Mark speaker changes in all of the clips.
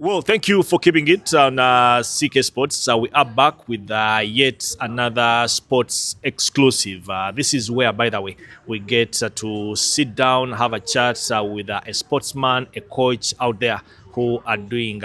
Speaker 1: Well, thank you for keeping it on CK Sports. We are back with yet another sports exclusive. This is where, by the way, we get to sit down, have a chat with a sportsman, a coach out there who are doing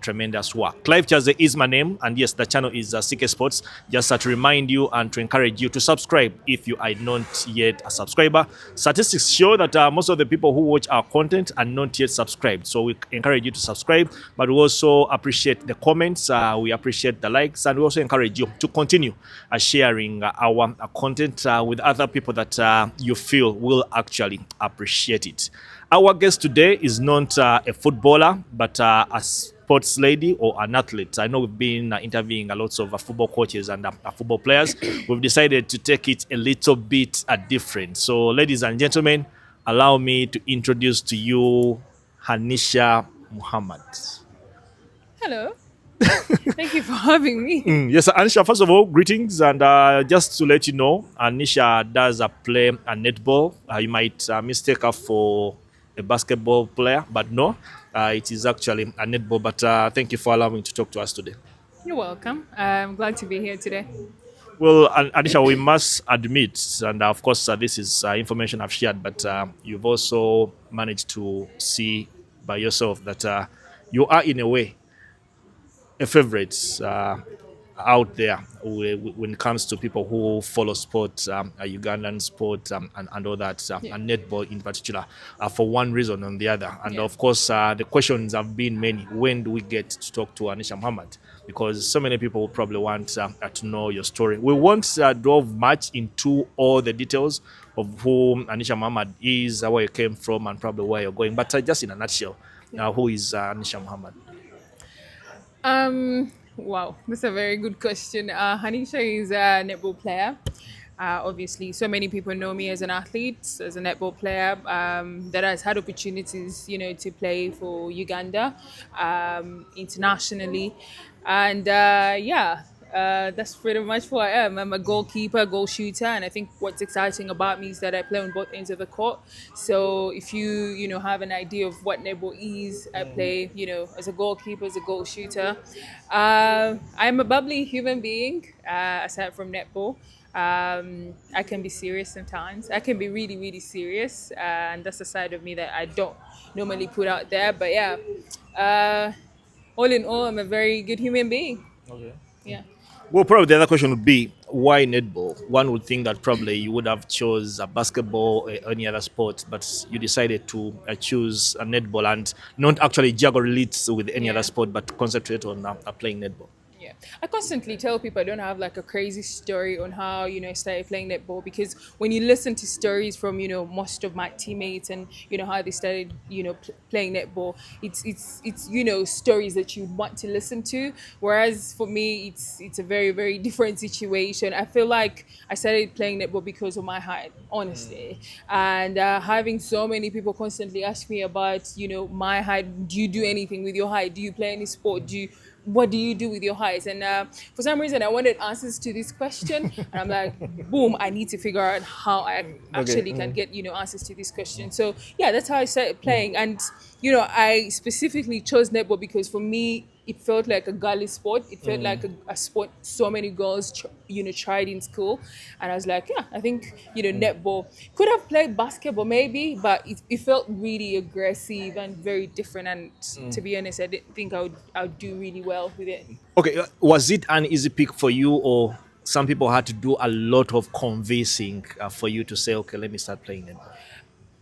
Speaker 1: tremendous work. Clive Kyazze is my name, and yes, the channel is CK Sports. Just to remind you and to encourage you to subscribe if you are not yet a subscriber. Statistics show that most of the people who watch our content are not yet subscribed, so we encourage you to subscribe. But we also appreciate the comments, we appreciate the likes, and we also encourage you to continue sharing our content with other people that you feel will actually appreciate it. Our guest today is not a footballer, but a sports lady or an athlete. I know we've been interviewing a lots of football coaches and football players. We've decided to take it a little bit different. So, ladies and gentlemen, allow me to introduce to you Haniisha Muhameed.
Speaker 2: Hello. Thank you for having me.
Speaker 1: Yes, Anisha, first of all, greetings. And just to let you know, Anisha does play a netball. You might mistake her for a basketball player, but no, it is actually a netball. But thank you for allowing me to talk to us today.
Speaker 2: You're welcome. I'm glad to be here today.
Speaker 1: Well, Anisha, we must admit, and of course, this is information I've shared, but you've also managed to see by yourself that you are, in a way, a favorite out there when it comes to people who follow sport, Ugandan sport, and all that,
Speaker 2: Yeah.
Speaker 1: and netball in particular, for one reason or the other. And
Speaker 2: Yeah.
Speaker 1: of course, the questions have been many. When do we get to talk to Haniisha Muhameed? Because so many people probably want to know your story. We won't delve much into all the details of who Haniisha Muhameed is, where you came from, and probably where you're going. But just in a nutshell, who is Haniisha Muhameed?
Speaker 2: Wow, that's a very good question. Haniisha is a netball player. Obviously, so many people know me as an athlete, as a netball player that has had opportunities, to play for Uganda internationally, and that's pretty much who I am. I'm a goalkeeper, goal shooter, and I think what's exciting about me is that I play on both ends of the court. So if you have an idea of what netball is, I play, as a goalkeeper, as a goal shooter. I'm a bubbly human being, aside from netball. I can be serious sometimes. I can be really, really serious, and that's a side of me that I don't normally put out there. But yeah, uh, all in all, I'm a very good human being.
Speaker 1: Okay.
Speaker 2: Yeah.
Speaker 1: Well, probably the other question would be why netball? One would think that probably you would have chose a basketball or any other sport, but you decided to choose a netball and not actually juggle it with any other
Speaker 2: Yeah.
Speaker 1: sport, but concentrate on playing netball.
Speaker 2: Yeah, I constantly tell people I don't have like a crazy story on how I started playing netball, because when you listen to stories from most of my teammates and how they started playing netball, it's stories that you want to listen to. Whereas for me, it's a very, very different situation. I feel like I started playing netball because of my height, honestly, and having so many people constantly ask me about my height. Do you do anything with your height? Do you play any sport? What do you do with your height? And for some reason, I wanted answers to this question, and I'm like, boom, I need to figure out how I actually can get answers to this question. So yeah, that's how I started playing. And I specifically chose netball because for me it felt like a girly sport. It felt like a sport so many girls tried in school, and I was like, yeah, I think netball. Could have played basketball maybe, but it felt really aggressive and very different. And to be honest, I didn't think I would do really well with it.
Speaker 1: Okay, was it an easy pick for you, or some people had to do a lot of convincing for you to say, okay, let me start playing netball?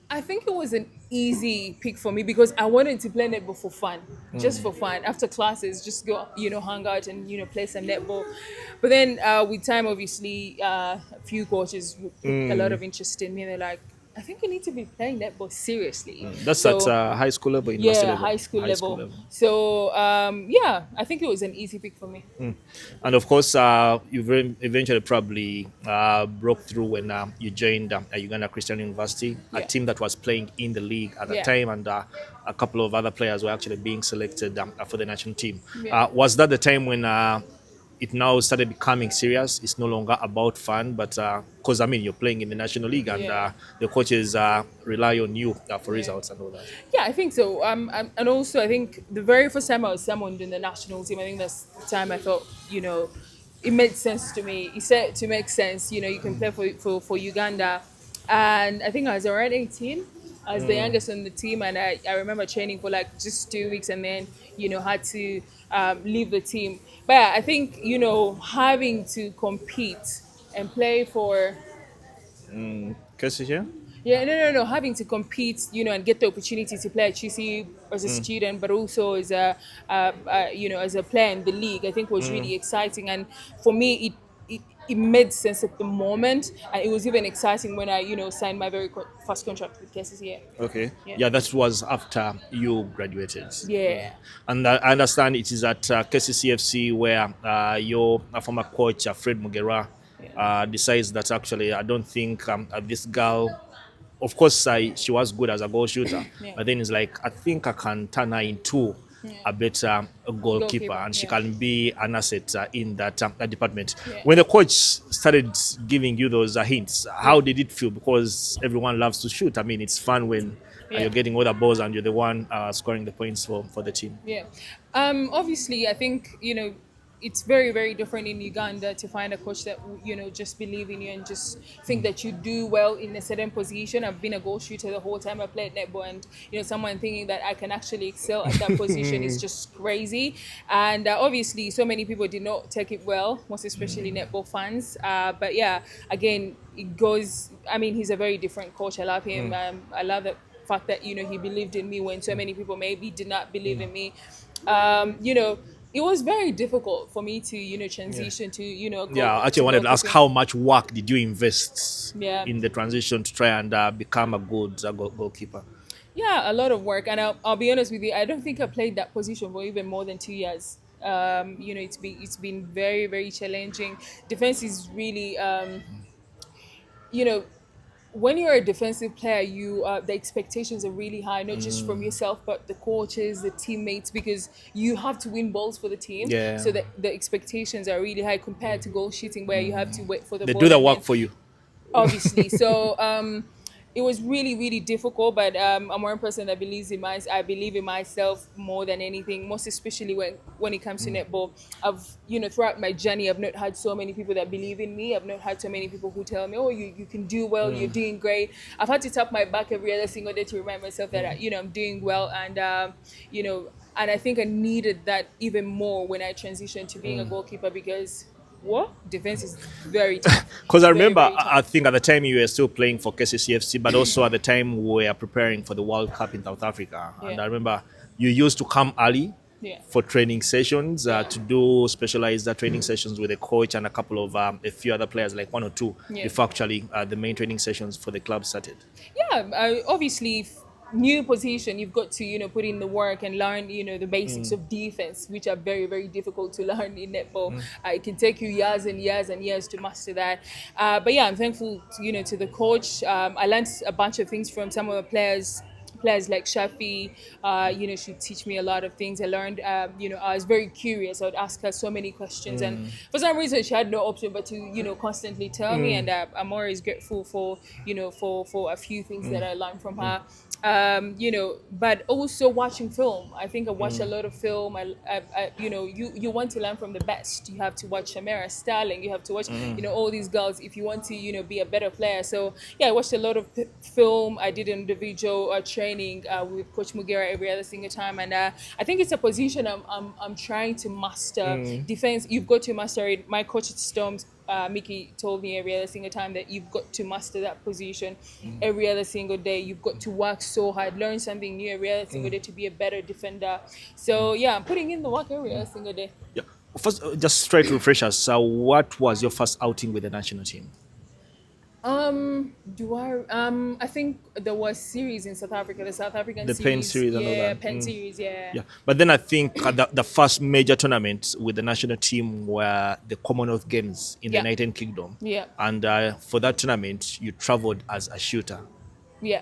Speaker 2: I think it was an easy pick for me because I wanted to play netball for fun, just for fun. After classes, just go, hang out and play some netball. But then with time, obviously, a few coaches took a lot of interest in me. And they're like, I think you need to be playing netball seriously.
Speaker 1: That's at
Speaker 2: So
Speaker 1: high school level, university
Speaker 2: yeah,
Speaker 1: level.
Speaker 2: high school
Speaker 1: High school
Speaker 2: level.
Speaker 1: level.
Speaker 2: So yeah, I think it was an easy pick for me.
Speaker 1: And of course, you eventually probably broke through when you joined Uganda Christian University, a
Speaker 2: Yeah.
Speaker 1: team that was playing in the league at the
Speaker 2: Yeah.
Speaker 1: time, and a couple of other players were actually being selected for the national team.
Speaker 2: Yeah.
Speaker 1: Was that the time when it now started becoming serious. It's no longer about fun, but because I mean you're playing in the National League and
Speaker 2: Yeah.
Speaker 1: the coaches rely on you for
Speaker 2: Yeah.
Speaker 1: results and all that.
Speaker 2: Yeah, I think so. And also I think the very first time I was summoned in the national team, I think that's the time I thought, it made sense to me. It said to make sense, you can play for Uganda. And I think I was around 18. I was the youngest on the team, and I remember training for like just 2 weeks, and then had to leave the team. But yeah, I think having to compete and play for.
Speaker 1: Casey here?
Speaker 2: Yeah, no. Having to compete, and get the opportunity to play at GC as a student, but also as as a player in the league, I think was really exciting. And for me, it made sense at the moment, and it was even exciting when I, signed my very first contract with KCCA.
Speaker 1: Okay.
Speaker 2: Yeah.
Speaker 1: Yeah, that was after you graduated.
Speaker 2: Yeah.
Speaker 1: And I understand it is at KCCFC where your former coach, Fred Mugera,
Speaker 2: Yeah.
Speaker 1: decides that actually I don't think this girl, of course, she was good as a goal shooter,
Speaker 2: Yeah.
Speaker 1: but then it's like, I think I can turn her into a better goalkeeper
Speaker 2: Goalkeeper.
Speaker 1: and she
Speaker 2: Yeah.
Speaker 1: can be an asset in that department.
Speaker 2: Yeah.
Speaker 1: When the coach started giving you those hints, how
Speaker 2: Yeah.
Speaker 1: did it feel? Because everyone loves to shoot. I mean, it's fun when
Speaker 2: Yeah.
Speaker 1: you're getting all the balls and you're the one scoring the points for the team.
Speaker 2: Yeah. Obviously, I think, it's very, very different in Uganda to find a coach that, just believe in you and just think that you do well in a certain position. I've been a goal shooter the whole time I played netball, and, someone thinking that I can actually excel at that position is just crazy. And obviously, so many people did not take it well, most especially netball fans. But yeah, again, it goes, I mean, he's a very different coach. I love him. I love the fact that he believed in me when so many people maybe did not believe in me. It was very difficult for me to transition to
Speaker 1: Yeah,
Speaker 2: to
Speaker 1: actually, I wanted to ask
Speaker 2: goalkeeping.
Speaker 1: how much work did you invest
Speaker 2: Yeah.
Speaker 1: in the transition to try and become a good goalkeeper?
Speaker 2: Yeah, a lot of work, and I'll be honest with you, I don't think I played that position for even more than 2 years. It's been very, very challenging. Defense is really you know when you're a defensive player, the expectations are really high, not just from yourself, but the coaches, the teammates, because you have to win balls for the team.
Speaker 1: Yeah.
Speaker 2: So the expectations are really high compared to goal shooting, where you have to wait for the
Speaker 1: They
Speaker 2: ball
Speaker 1: do the
Speaker 2: and
Speaker 1: work
Speaker 2: then
Speaker 1: for you.
Speaker 2: obviously. So it was really, really difficult, but I'm one person that I believe in myself more than anything, most especially when it comes to netball. I've throughout my journey, I've not had so many people that believe in me. I've not had so many people who tell me, oh, you can do well, you're doing great. I've had to tap my back every other single day to remind myself that I'm doing well. And and I think I needed that even more when I transitioned to being a goalkeeper, because what defense is very tough.
Speaker 1: Because I
Speaker 2: Very,
Speaker 1: remember,
Speaker 2: very
Speaker 1: I
Speaker 2: tough.
Speaker 1: think at the time you were still playing for KCCFC, but also at the time we were preparing for the World Cup in South Africa. And
Speaker 2: Yeah.
Speaker 1: I remember you used to come early
Speaker 2: Yeah.
Speaker 1: for training sessions,
Speaker 2: Yeah.
Speaker 1: to do specialized training sessions with a coach and a couple of a few other players, like one or two,
Speaker 2: Yeah.
Speaker 1: before actually the main training sessions for the club started.
Speaker 2: Yeah, obviously, new position, you've got to put in the work and learn the basics of defense, which are very, very difficult to learn in netball. It can take you years and years and years to master that. But yeah, I'm thankful to the coach. I learned a bunch of things from some of the players like Shafi. She'd teach me a lot of things. I learned, I was very curious. I would ask her so many questions, and for some reason she had no option but to constantly tell me. And I'm always grateful for for a few things that I learned from her. But also watching film. I think I watched a lot of film. You want to learn from the best. You have to watch Shamera Starling. You have to watch all these girls if you want to be a better player. So yeah, I watched a lot of film. I did individual training with Coach Mugera every other single time, and I think it's a position I'm trying to master. Defense, you've got to master it. My coach at Storms, Mickey, told me every other single time that you've got to master that position every other single day. You've got to work so hard, learn something new every other single day to be a better defender. So yeah, I'm putting in the work every other single day.
Speaker 1: Yeah. First, just try to refresh us. So, what was your first outing with the national team?
Speaker 2: Do I think there was series in South Africa, the South African
Speaker 1: The Pen
Speaker 2: series.
Speaker 1: series and all
Speaker 2: Yeah,
Speaker 1: that.
Speaker 2: Penn series, yeah.
Speaker 1: Yeah, but then I think the first major tournament with the national team were the Commonwealth Games in the
Speaker 2: Yeah.
Speaker 1: United Kingdom.
Speaker 2: Yeah.
Speaker 1: And for that tournament, you traveled as a shooter.
Speaker 2: Yeah.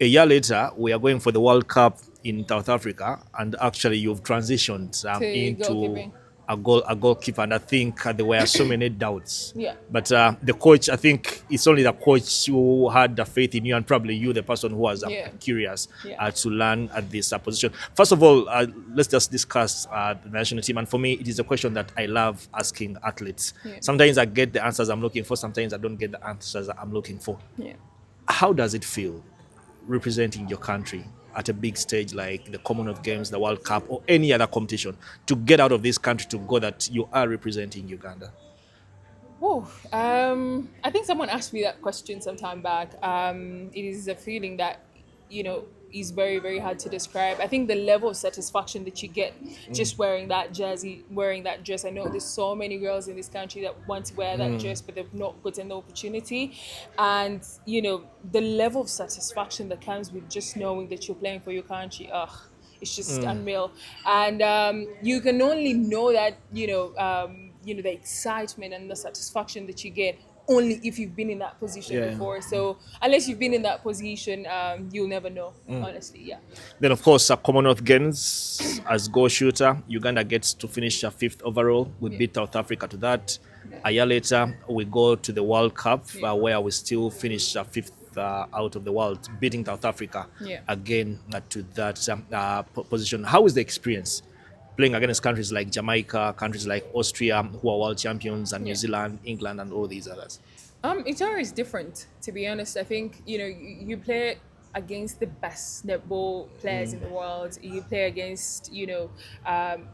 Speaker 1: A year later, we are going for the World Cup in South Africa, and actually, you've transitioned
Speaker 2: To
Speaker 1: into
Speaker 2: goalkeeping.
Speaker 1: a goalkeeper, and I think there were so many doubts.
Speaker 2: Yeah.
Speaker 1: But the coach, I think it's only the coach who had the faith in you, and probably you, the person who was
Speaker 2: Yeah.
Speaker 1: curious
Speaker 2: Yeah.
Speaker 1: to learn at this position. First of all, let's just discuss the national team. And for me, it is a question that I love asking athletes.
Speaker 2: Yeah.
Speaker 1: Sometimes I get the answers I'm looking for, sometimes I don't get the answers I'm looking for.
Speaker 2: Yeah.
Speaker 1: How does it feel representing your country at a big stage like the Commonwealth Games, the World Cup, or any other competition, to get out of this country to go that you are representing Uganda?
Speaker 2: Oh, I think someone asked me that question some time back. It is a feeling that, is very, very hard to describe. I think the level of satisfaction that you get just wearing that jersey, wearing that dress. I know there's so many girls in this country that want to wear that dress, but they've not gotten the opportunity. And, the level of satisfaction that comes with just knowing that you're playing for your country, it's just unreal. And you can only know that, the excitement and the satisfaction that you get only if you've been in that position
Speaker 1: Yeah.
Speaker 2: before. So unless you've been in that position, you'll never know, honestly. Yeah.
Speaker 1: Then, of course, Commonwealth Games as goal shooter, Uganda gets to finish fifth overall. We beat South Africa to that. A year later, we go to the World Cup where we still finish fifth out of the world, beating South Africa
Speaker 2: Yeah.
Speaker 1: again to that position. How is the experience playing against countries like Jamaica, countries like Austria, who are world champions, and New
Speaker 2: Yeah.
Speaker 1: Zealand, England, and all these others?
Speaker 2: It's always different, to be honest. I think, you play against the best netball players in the world. You play against,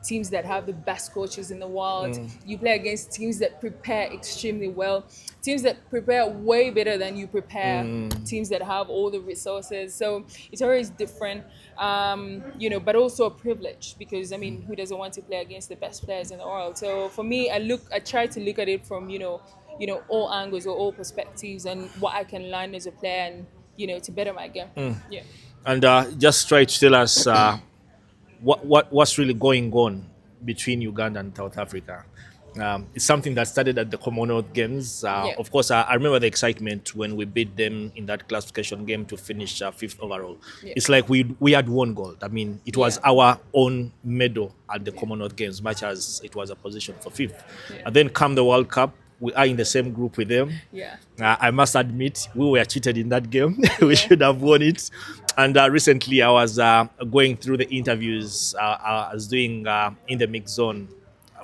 Speaker 2: teams that have the best coaches in the world. You play against teams that prepare extremely well, teams that prepare way better than you prepare, teams that have all the resources. So it's always different, but also a privilege because, I mean, who doesn't want to play against the best players in the world? So for me, I try to look at it from, all angles or all perspectives and what I can learn as a player and, to better my game. Yeah.
Speaker 1: And just try to tell us what's really going on between Uganda and South Africa. It's something that started at the Commonwealth Games.
Speaker 2: Yeah.
Speaker 1: Of course, I remember the excitement when we beat them in that classification game to finish fifth overall.
Speaker 2: Yeah.
Speaker 1: It's like we had won gold. I mean, it was
Speaker 2: Yeah.
Speaker 1: our own medal at the Commonwealth Games, much as it was a position for fifth.
Speaker 2: Yeah.
Speaker 1: And then come the World Cup, we are in the same group with them.
Speaker 2: Yeah.
Speaker 1: I must admit, we were cheated in that game. We should have won it. And recently, I was going through the interviews. I was doing in the mix zone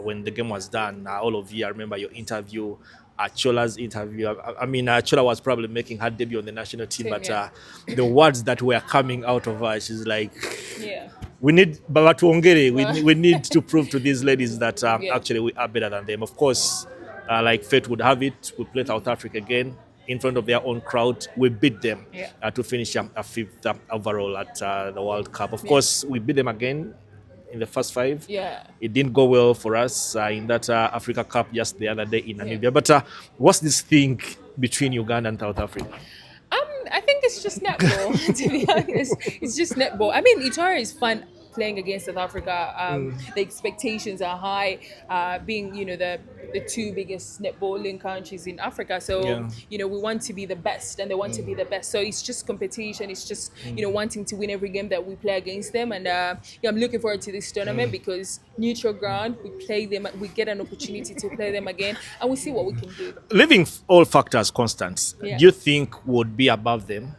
Speaker 1: when the game was done. All of you, I remember your interview, Chola's interview. I mean, Chola was probably making her debut on the national team,
Speaker 2: Same,
Speaker 1: but
Speaker 2: yeah.
Speaker 1: the words that were coming out of her, she's like,
Speaker 2: Yeah.
Speaker 1: we need Baba Tuongere. We need to prove to these ladies that
Speaker 2: Yeah.
Speaker 1: actually we are better than them. Of course, like fate would have it, we play South Africa again in front of their own crowd. We beat them
Speaker 2: Yeah.
Speaker 1: to finish a fifth overall at the World Cup. Of course, we beat them again in the first five.
Speaker 2: Yeah.
Speaker 1: It didn't go well for us in that Africa Cup just the other day in Namibia. But what's this thing between Uganda and South Africa?
Speaker 2: I think it's just netball, to be honest. It's just netball. I mean, it's always fun playing against South Africa. The expectations are high, being, the two biggest netballing countries in Africa. So, we want to be the best and they want to be the best. So it's just competition. It's just, wanting to win every game that we play against them. And I'm looking forward to this tournament because neutral ground, we play them, we get an opportunity to play them again and we see what we can do.
Speaker 1: Leaving all factors constant,
Speaker 2: Yeah.
Speaker 1: do you think would be above them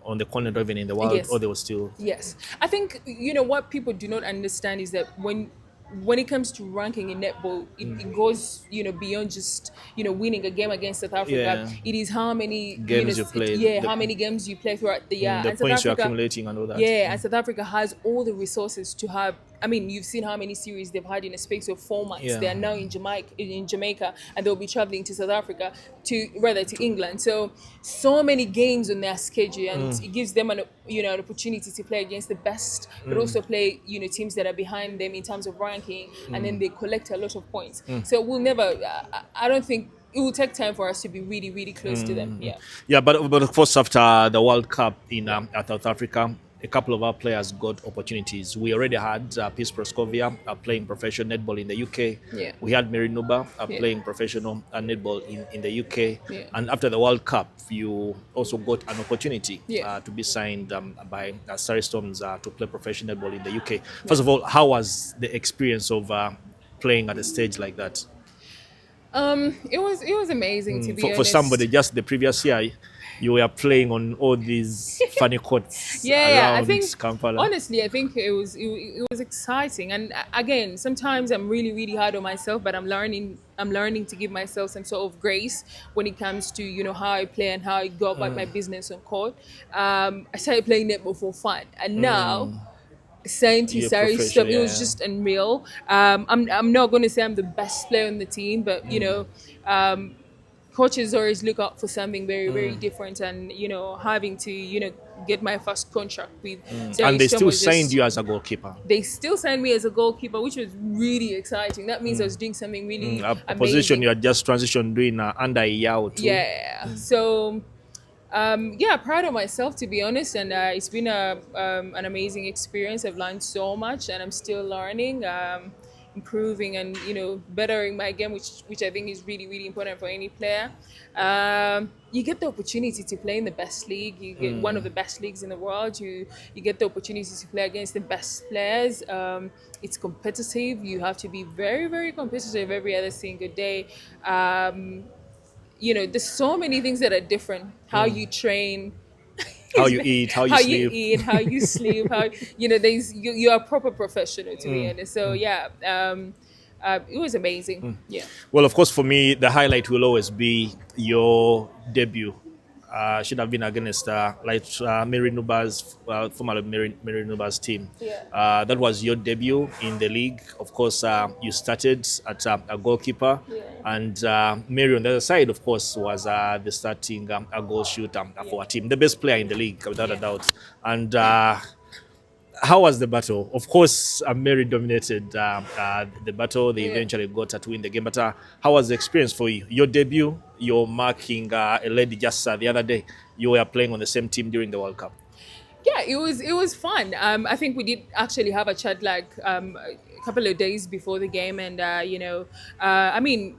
Speaker 1: on the continent or even in the world,
Speaker 2: Yes.
Speaker 1: or they will still?
Speaker 2: Yes. I think, what people do not understand is that when it comes to ranking in netball, it goes, beyond just, winning a game against South Africa.
Speaker 1: Yeah.
Speaker 2: It is how many
Speaker 1: Games you played,
Speaker 2: how many games you play throughout the year.
Speaker 1: The
Speaker 2: And South
Speaker 1: points you're
Speaker 2: Africa,
Speaker 1: accumulating and all that.
Speaker 2: yeah, and South Africa has all the resources to have. I mean, you've seen how many series they've had in a space of 4 months.
Speaker 1: Yeah.
Speaker 2: They are now in Jamaica, and they'll be traveling to South Africa to England. So many games on their schedule, and it gives them an opportunity to play against the best, but also play teams that are behind them in terms of ranking, and then they collect a lot of points. So we'll never. I don't think. It will take time for us to be really, really close to them. Yeah.
Speaker 1: Yeah, but of course, after the World Cup in South Africa, a couple of our players got opportunities. We already had Peace Proscovia playing professional netball in the UK.
Speaker 2: Yeah.
Speaker 1: We had Mary Nuba
Speaker 2: Yeah.
Speaker 1: playing professional netball in the UK.
Speaker 2: Yeah.
Speaker 1: And after the World Cup, you also got an opportunity
Speaker 2: Yeah.
Speaker 1: to be signed by Surrey Storms to play professional netball in the UK. First of all, how was the experience of playing at a stage like that?
Speaker 2: It was amazing, to be
Speaker 1: For somebody,
Speaker 2: honest.
Speaker 1: just the previous year, you were playing on all these funny courts
Speaker 2: Yeah, I
Speaker 1: around
Speaker 2: think
Speaker 1: Kampala.
Speaker 2: honestly, I think it was exciting. And again, sometimes I'm really hard on myself, but I'm learning to give myself some sort of grace when it comes to how I play and how I go about my business on court. I started playing netball for fun, and now saying to
Speaker 1: You're
Speaker 2: Surrey Storm,
Speaker 1: professional,
Speaker 2: it was
Speaker 1: yeah.
Speaker 2: just unreal. I'm not going to say I'm the best player on the team, but coaches always look out for something very different, and having to get my first contract with
Speaker 1: And
Speaker 2: Surrey
Speaker 1: they
Speaker 2: Storm
Speaker 1: still
Speaker 2: was
Speaker 1: signed
Speaker 2: just.
Speaker 1: you as a goalkeeper.
Speaker 2: They still signed me as a goalkeeper, which was really exciting. That means I was doing something really
Speaker 1: A position
Speaker 2: amazing.
Speaker 1: you had just transitioned doing under a year or two.
Speaker 2: Yeah. So yeah, proud of myself, to be honest, and it's been an amazing experience. I've learned so much, and I'm still learning, improving, and bettering my game, which I think is really important for any player. You get the opportunity to play in the best league. You get one of the best leagues in the world. You get the opportunity to play against the best players. It's competitive. You have to be very competitive every other single day. There's so many things that are different. How you train,
Speaker 1: How you eat, how you
Speaker 2: how you
Speaker 1: sleep.
Speaker 2: eat, how you sleep, how there's you're a proper professional, to be honest. So yeah, it was amazing. Yeah.
Speaker 1: Well, of course, for me, the highlight will always be your debut. Should have been against Mary Nuba's, former Mary Nuba's team.
Speaker 2: Yeah.
Speaker 1: That was your debut in the league. Of course, you started at a goalkeeper,
Speaker 2: Yeah.
Speaker 1: and Mary on the other side, of course, was the starting a goal shooter for
Speaker 2: Yeah.
Speaker 1: our team, the best player in the league, without a
Speaker 2: Yeah.
Speaker 1: doubt. And how was the battle? Of course, Mary dominated the battle. They
Speaker 2: Yeah.
Speaker 1: eventually got to win the game. But how was the experience for you? Your debut, you're marking a lady just the other day. You were playing on the same team during the World Cup.
Speaker 2: Yeah, it was fun. I think we did actually have a chat like a couple of days before the game, and I mean,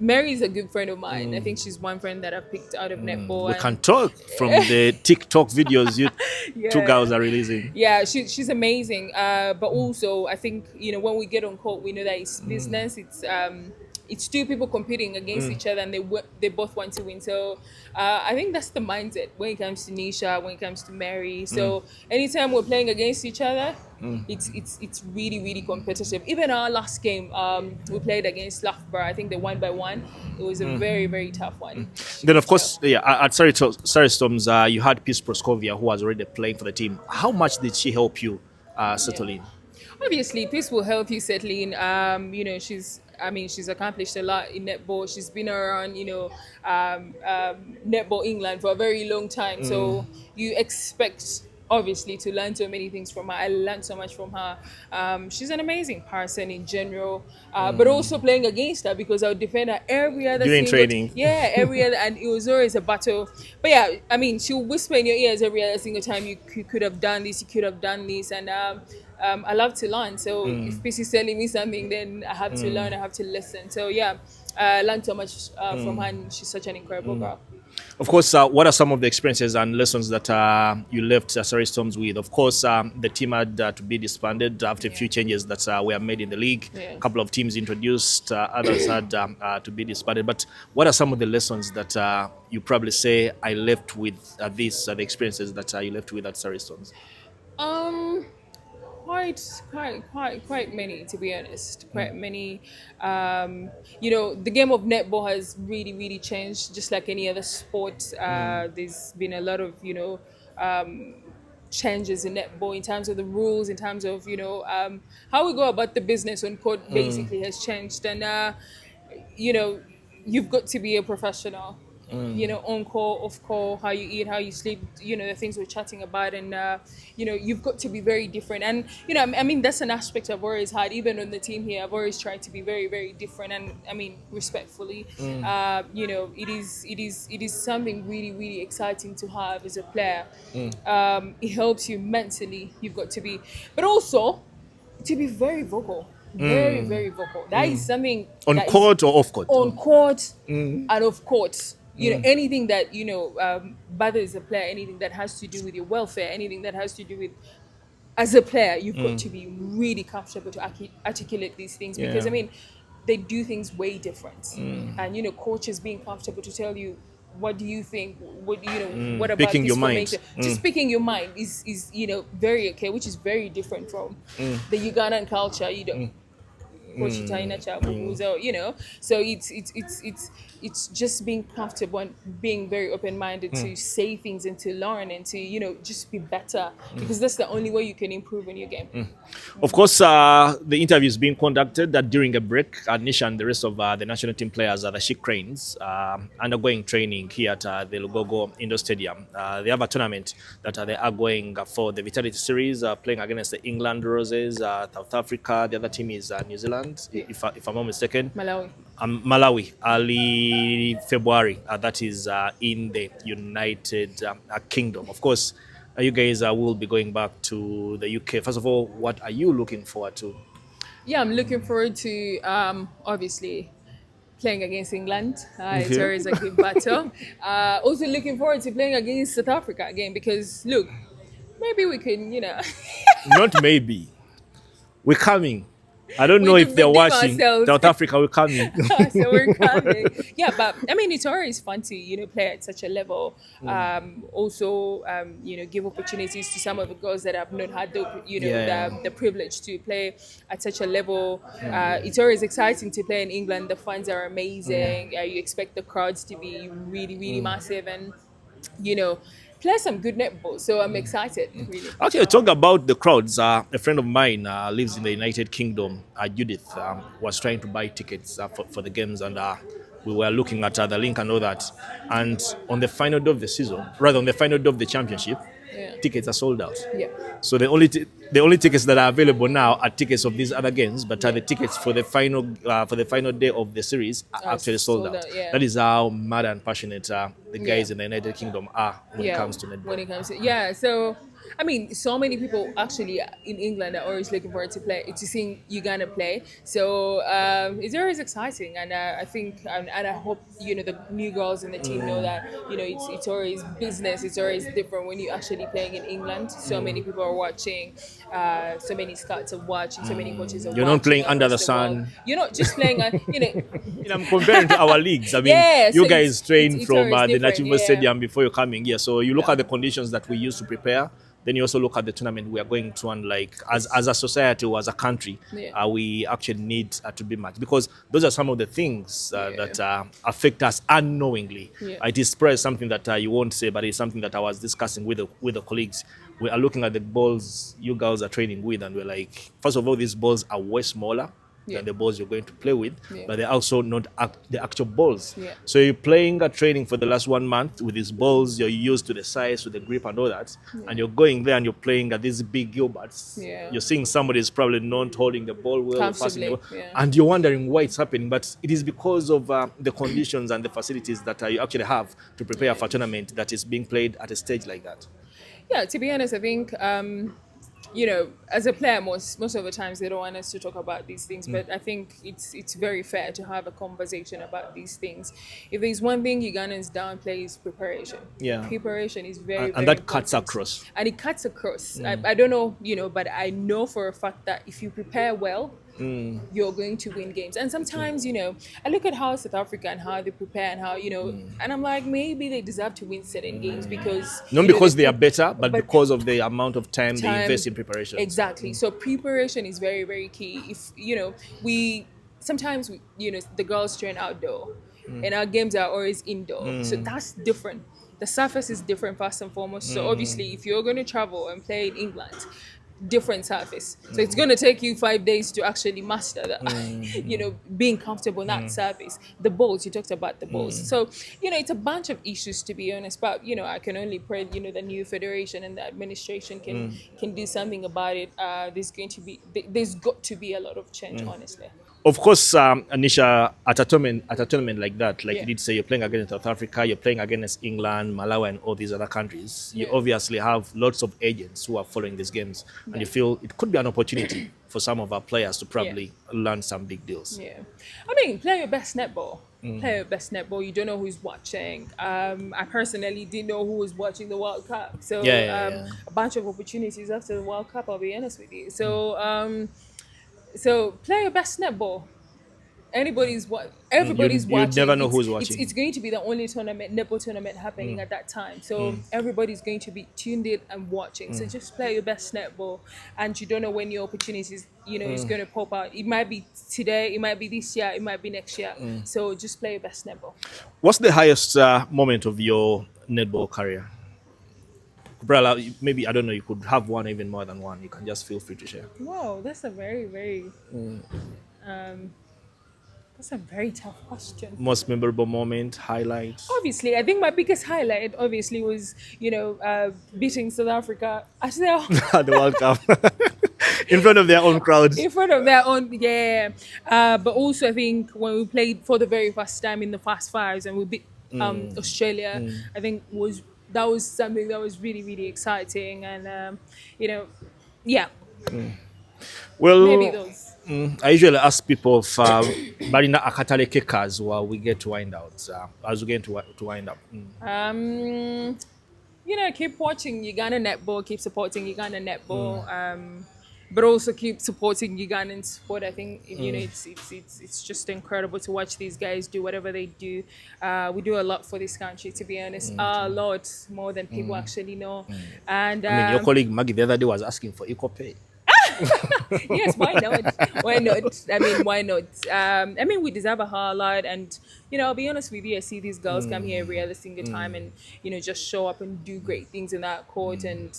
Speaker 2: Mary is a good friend of mine. I think she's one friend that I picked out of
Speaker 1: We
Speaker 2: netball,
Speaker 1: can
Speaker 2: and
Speaker 1: talk from the TikTok videos you two
Speaker 2: yeah.
Speaker 1: girls are releasing.
Speaker 2: Yeah, she's amazing. But also, I think when we get on court, we know that it's business. It's two people competing against each other, and they both want to win. So I think that's the mindset when it comes to Nisha, when it comes to Mary. So anytime we're playing against each other, it's really competitive. Even our last game, we played against Loughborough. I think they won by one. It was a very tough one.
Speaker 1: Then, of
Speaker 2: So.
Speaker 1: course, yeah, at Surrey Storms, you had Peace Proskovia, who was already playing for the team. How much did she help you
Speaker 2: Yeah.
Speaker 1: settle in?
Speaker 2: Obviously, peace will help you settle in. She's accomplished a lot in netball. She's been around, netball England for a very long time. So you expect, obviously, to learn so many things from her. I learned so much from her. She's an amazing person in general, but also playing against her, because I would defend her every other
Speaker 1: During
Speaker 2: single
Speaker 1: training.
Speaker 2: yeah, every other, and it was always a battle. But yeah, I mean, she'll whisper in your ears every other single time, you could have done this, you could have done this, and I love to learn. So if Peace is telling me something, then I have to learn, I have to listen. So yeah, I learned so much from her, and she's such an incredible girl.
Speaker 1: Of course, what are some of the experiences and lessons that you left Surrey Storms with? Of course, the team had to be disbanded after a few changes that were made in the league.
Speaker 2: Yeah.
Speaker 1: A couple of teams introduced, others had to be disbanded. But what are some of the lessons that you probably say I left with the experiences that you left with at Surrey Storms?
Speaker 2: Um, quite many, to be honest. Quite many. The game of netball has really changed, just like any other sport. There's been a lot of changes in netball in terms of the rules, in terms of how we go about the business on court. Basically, has changed, and you know, you've got to be a professional. On call, off call, how you eat, how you sleep, the things we're chatting about, and you've got to be very different. And I mean, that's an aspect I've always had, even on the team here. I've always tried to be very different, and I mean, respectfully. It is something really exciting to have as a player. It helps you mentally. You've got to be, but also to be very vocal. Very vocal. That is something
Speaker 1: On
Speaker 2: that is
Speaker 1: court or off court?
Speaker 2: on court and off court. Anything that bothers a player, anything that has to do with your welfare, anything that has to do with as a player, you've got to be really comfortable to articulate these things because I
Speaker 1: Yeah.
Speaker 2: mean, they do things way different, and coaches being comfortable to tell you what do you think, what what about
Speaker 1: Picking
Speaker 2: this
Speaker 1: your mind.
Speaker 2: formation? Just speaking your mind is very okay, which is very different from the Ugandan culture. You don't Koshitaina Chabubuza, So it's just being comfortable and being very open minded to say things and to learn and to just be better because that's the only way you can improve in your game.
Speaker 1: Of course, the interview is being conducted during a break. Nisha and the rest of the national team players, the She Cranes, undergoing training here at the Lugogo Indoor Stadium. They have a tournament that they are going for the Vity Series, playing against the England Roses, South Africa. The other team is New Zealand, if I'm not mistaken.
Speaker 2: Malawi.
Speaker 1: Malawi, early February. That is in the United Kingdom. Of course, you guys will be going back to the UK. First of all, what are you looking forward to?
Speaker 2: Yeah, I'm looking forward to obviously playing against England. It's
Speaker 1: Yeah.
Speaker 2: always a good battle. Also looking forward to playing against South Africa again because look, maybe we can,
Speaker 1: Not maybe. We're coming. I don't know
Speaker 2: we
Speaker 1: if
Speaker 2: can
Speaker 1: they're
Speaker 2: redeem
Speaker 1: watching.
Speaker 2: ourselves.
Speaker 1: South Africa, we're coming.
Speaker 2: So we're coming. Yeah, but I mean, it's always fun to play at such a level. Also, give opportunities to some of the girls that have not had the privilege to play at such a level. It's always exciting to play in England. The fans are amazing. You expect the crowds to be really, really massive, and play some good netball. So I'm excited, really.
Speaker 1: Actually, talk about the crowds. A friend of mine lives in the United Kingdom. Judith was trying to buy tickets for the games, and we were looking at the link and all that. And on the final day of the season, rather on the final day of the championship,
Speaker 2: Yeah.
Speaker 1: tickets are sold out.
Speaker 2: Yeah.
Speaker 1: So the only tickets that are available now are tickets of these other games, but the tickets for the final day of the series are actually sold out.
Speaker 2: Yeah.
Speaker 1: That is how mad and passionate the guys in the United Kingdom are when it comes to netball.
Speaker 2: When it comes to so I mean, so many people actually in England are always looking forward to seeing Uganda play. So it's always exciting, and I think and I hope the new girls in the team know that it's always business. It's always different when you're actually playing in England. So many people are watching, so many scouts are watching, so many coaches are watching.
Speaker 1: You're not playing under the
Speaker 2: across
Speaker 1: sun.
Speaker 2: world. You're not just playing,
Speaker 1: I'm comparing to our leagues. I mean,
Speaker 2: Yeah,
Speaker 1: you
Speaker 2: so
Speaker 1: guys train
Speaker 2: it's
Speaker 1: from
Speaker 2: always
Speaker 1: the
Speaker 2: different,
Speaker 1: Nottingham
Speaker 2: yeah.
Speaker 1: Stadium before you're coming here. So you look at the conditions that we use to prepare. Then you also look at the tournament we are going to, and like as a society or as a country,
Speaker 2: Yeah.
Speaker 1: we actually need to be matched because those are some of the things that affect us unknowingly.
Speaker 2: Yeah.
Speaker 1: It is probably something that you won't say, but it's something that I was discussing with the colleagues. We are looking at the balls you girls are training with, and we're like, first of all, these balls are way smaller than the balls you're going to play with,
Speaker 2: Yeah.
Speaker 1: but they're also not the actual balls.
Speaker 2: Yeah.
Speaker 1: So you're playing training for the last 1 month with these balls you're used to the size, to the grip and all that, and you're going there and you're playing at these big Gilberts.
Speaker 2: Yeah.
Speaker 1: You're seeing somebody is probably not holding the ball well, or passing the ball,
Speaker 2: Comfortably, yeah.
Speaker 1: and you're wondering why it's happening, but it is because of the conditions and the facilities that you actually have to prepare for a tournament that is being played at a stage like that.
Speaker 2: Yeah, to be honest, I think as a player, most of the times they don't want us to talk about these things, but I think it's very fair to have a conversation about these things. If there's one thing Ugandans downplay is preparation.
Speaker 1: Yeah.
Speaker 2: Preparation is very,
Speaker 1: And
Speaker 2: very
Speaker 1: that cuts
Speaker 2: important.
Speaker 1: across.
Speaker 2: And it cuts across. I don't know, but I know for a fact that if you prepare well, you're going to win games. And sometimes, I look at how South Africa and how they prepare and how, and I'm like, maybe they deserve to win certain games because...
Speaker 1: Not because they are better, but because of the amount of time they invest in preparation.
Speaker 2: Exactly. So preparation is very, very key. If, sometimes, the girls train outdoor and our games are always indoor. So that's different. The surface is different first and foremost. So obviously, if you're going to travel and play in England, different surface. So it's going to take you 5 days to actually master that, being comfortable in that surface. The balls, you talked about the balls. So, it's a bunch of issues, to be honest, but, I can only pray, the new federation and the administration can do something about it. There's got to be a lot of change, honestly.
Speaker 1: Of course, Anisha, at a tournament like that, like
Speaker 2: Yeah.
Speaker 1: you did say, you're playing against South Africa, you're playing against England, Malawi, and all these other countries. You
Speaker 2: Yeah.
Speaker 1: obviously have lots of agents who are following these games, and
Speaker 2: Yeah.
Speaker 1: you feel it could be an opportunity for some of our players to
Speaker 2: Yeah.
Speaker 1: probably land some big deals.
Speaker 2: Yeah. I mean, play your best netball. Play your best netball. You don't know who's watching. I personally didn't know who was watching the World Cup.
Speaker 1: Yeah,
Speaker 2: So
Speaker 1: yeah, yeah.
Speaker 2: a bunch of opportunities after the World Cup, I'll be honest with you. So play your best netball. Everybody's
Speaker 1: You
Speaker 2: watching.
Speaker 1: never know who's
Speaker 2: It's
Speaker 1: watching.
Speaker 2: going to be the only netball tournament happening at that time. So everybody's going to be tuned in and watching. So just play your best netball, and you don't know when your opportunities is going to pop out. It might be today, it might be this year, it might be next year. So just play your best netball.
Speaker 1: What's the highest moment of your netball career? Brother, maybe, I don't know, you could have one, even more than one. You can just feel free to share.
Speaker 2: Wow, that's a that's a very tough question.
Speaker 1: Most memorable moment, highlights.
Speaker 2: Obviously, I think my biggest highlight obviously was beating South Africa as well.
Speaker 1: At the World Cup. In front of their own crowds.
Speaker 2: In front of their own, yeah. But also, I think when we played for the very first time in the Fast Fives and we beat Australia, I think that was something that was really, really exciting. And, yeah,
Speaker 1: Well,
Speaker 2: maybe those.
Speaker 1: I usually ask people of Barina Akatale kickers while we get to wind out, as we get to wind up.
Speaker 2: Keep watching Uganda netball, keep supporting Uganda netball, but also keep supporting Ugandan sport. I think it's just incredible to watch these guys do whatever they do. We do a lot for this country, to be honest, a lot more than people actually know. And
Speaker 1: I mean, your colleague Maggie the other day was asking for equal pay.
Speaker 2: yes, why not? Why not? I mean, why not? I mean, we deserve a whole lot, and I'll be honest with you. I see these girls come here every other single time, and just show up and do great things in that court, and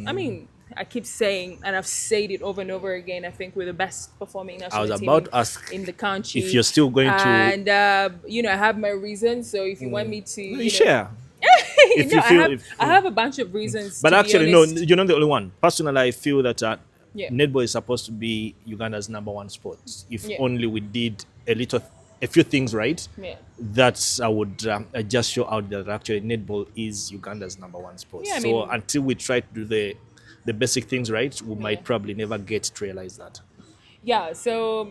Speaker 2: I mean, I keep saying, and I've said it over and over again. I think we're the best performing national
Speaker 1: I was
Speaker 2: team
Speaker 1: about to ask
Speaker 2: in the country.
Speaker 1: if you're still going to.
Speaker 2: And I have my reasons. So if you want me to,
Speaker 1: You share. If
Speaker 2: no,
Speaker 1: you feel,
Speaker 2: I have a bunch of reasons.
Speaker 1: but
Speaker 2: to
Speaker 1: actually,
Speaker 2: be
Speaker 1: no,
Speaker 2: honest.
Speaker 1: you're not the only one. Personally, I feel that
Speaker 2: Yeah.
Speaker 1: netball is supposed to be Uganda's number one sport. If
Speaker 2: Yeah.
Speaker 1: only we did a few things right,
Speaker 2: Yeah.
Speaker 1: that I would just show out that actually netball is Uganda's number one sport.
Speaker 2: Yeah, I
Speaker 1: So
Speaker 2: mean-
Speaker 1: until we try to do the basic things right, we might probably never get to realize that.
Speaker 2: Yeah, so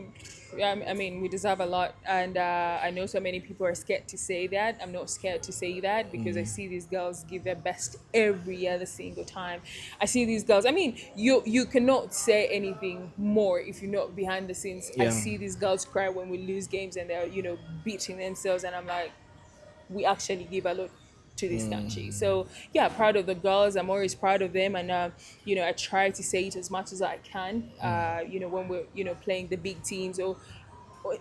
Speaker 2: I mean, we deserve a lot, and I know so many people are scared to say that. I'm not scared to say that because I see these girls give their best every other single time. I see these girls. I mean, you cannot say anything more if you're not behind the scenes. I
Speaker 1: Yeah.
Speaker 2: see these girls cry when we lose games, and they're beating themselves, and I'm like, we actually give a lot to this country. So yeah, proud of the girls. I'm always proud of them, and I try to say it as much as I can. When we're playing the big teams or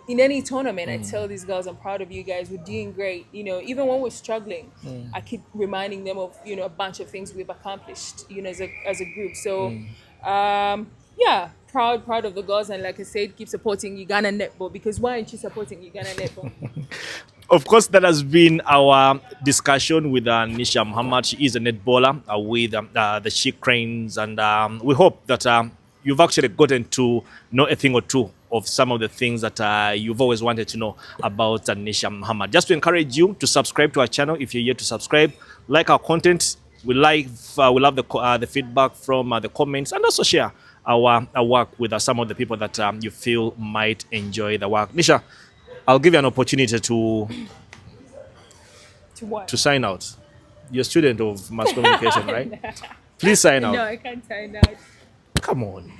Speaker 2: in any tournament, I tell these girls, I'm proud of you guys. We're doing great. Even when we're struggling, I keep reminding them of a bunch of things we've accomplished. As a group. So yeah, proud of the girls, and like I said, keep supporting Uganda netball, because why aren't you supporting Uganda netball?
Speaker 1: Of course, that has been our discussion with Haniisha Muhameed. She is a netballer with the Chic Cranes, and we hope that you've actually gotten to know a thing or two of some of the things that you've always wanted to know about Haniisha Muhameed. Just to encourage you to subscribe to our channel if you're yet to subscribe, like our content. We love the feedback from the comments, and also share our work with some of the people that you feel might enjoy the work. Nisha, I'll give you an opportunity to
Speaker 2: To what?
Speaker 1: sign out. You're a student of mass communication, right? Please sign out.
Speaker 2: No, I can't sign out.
Speaker 1: Come on.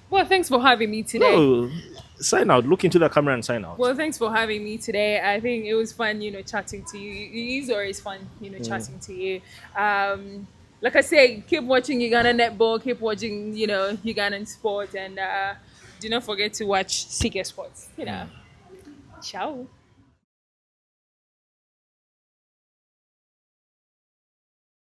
Speaker 2: Well, thanks for having me today.
Speaker 1: No, sign out. Look into the camera and sign out.
Speaker 2: Well, thanks for having me today. I think it was fun, chatting to you. It is always fun, chatting to you. Like I say, keep watching Uganda netball, keep watching, Ugandan sport, and do not forget to watch CK Sports. Ciao.